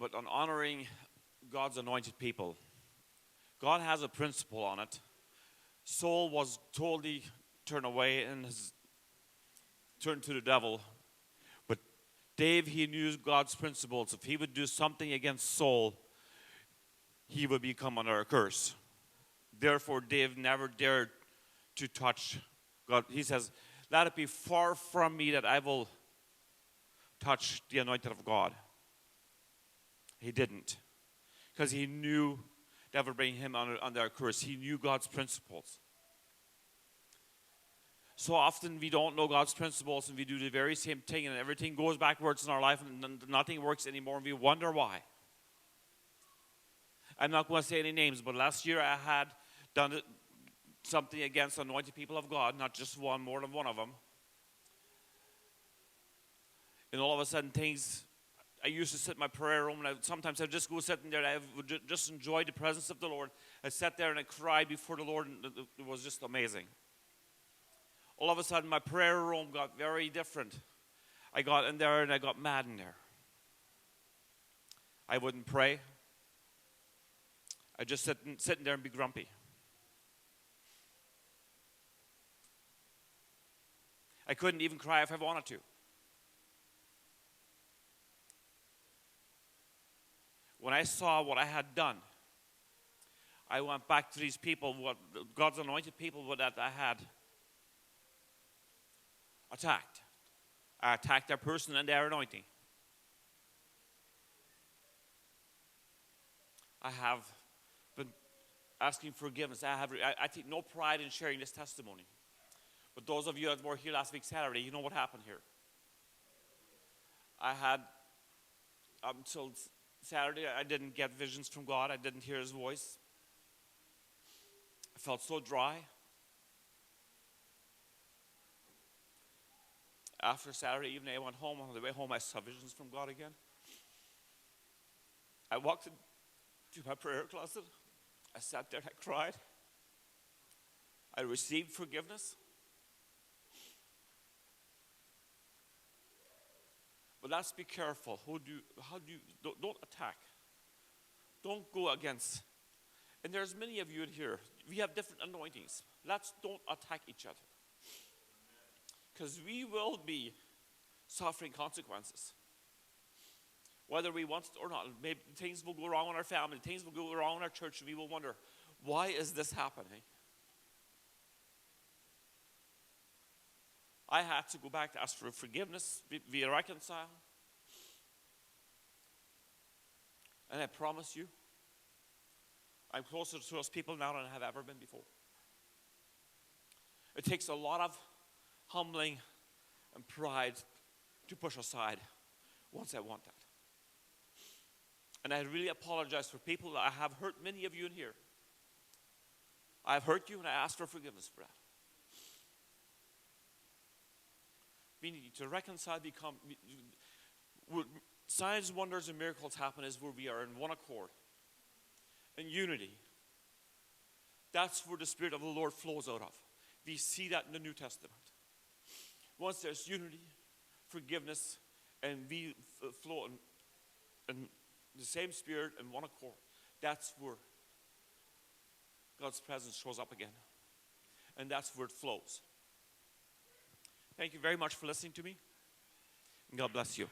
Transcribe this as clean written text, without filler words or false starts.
but on honoring God's anointed people. God has a principle on it. Saul was totally turned away and has turned to the devil. But Dave, he knew God's principles. If he would do something against Saul, he would become under a curse. Therefore, Dave never dared to touch God. He says, let it be far from me that I will touch the anointed of God. He didn't. Because he knew that would bring him under a curse. He knew God's principles. So often we don't know God's principles and we do the very same thing and everything goes backwards in our life and nothing works anymore and we wonder why. I'm not going to say any names, but last year I had done something against anointed people of God, not just one, more than one of them. And all of a sudden things, I used to sit in my prayer room and sometimes I'd just go sitting there and I would just enjoy the presence of the Lord. I sat there and I cried before the Lord and it was just amazing. All of a sudden my prayer room got very different. I got in there and I got mad in there. I wouldn't pray. I just sitting there and be grumpy. I couldn't even cry if I wanted to. When I saw what I had done, I went back to these people, what God's anointed people that I had attacked. I attacked their person and their anointing. I have been asking forgiveness. I take no pride in sharing this testimony. But those of you that were here last week Saturday, you know what happened here. I had, until Saturday, I didn't get visions from God. I didn't hear his voice. I felt so dry. After Saturday evening, I went home. On the way home, I saw visions from God again. I walked into my prayer closet. I sat there and I cried. I received forgiveness. But let's be careful. Don't attack. Don't go against. And there's many of you in here. We have different anointings. Don't attack each other. Because we will be suffering consequences. Whether we want it or not. Maybe things will go wrong in our family. Things will go wrong in our church. And we will wonder, why is this happening? I had to go back to ask for forgiveness, be reconciled. And I promise you, I'm closer to those people now than I have ever been before. It takes a lot of humbling and pride to push aside once I want that. And I really apologize for people that I have hurt many of you in here. I have hurt you and I ask for forgiveness for that. We need to reconcile, signs, wonders, and miracles happen is where we are in one accord, in unity. That's where the Spirit of the Lord flows out of. We see that in the New Testament. Once there's unity, forgiveness, and we flow in the same Spirit in one accord, that's where God's presence shows up again. And that's where it flows. Thank you very much for listening to me. And God bless you.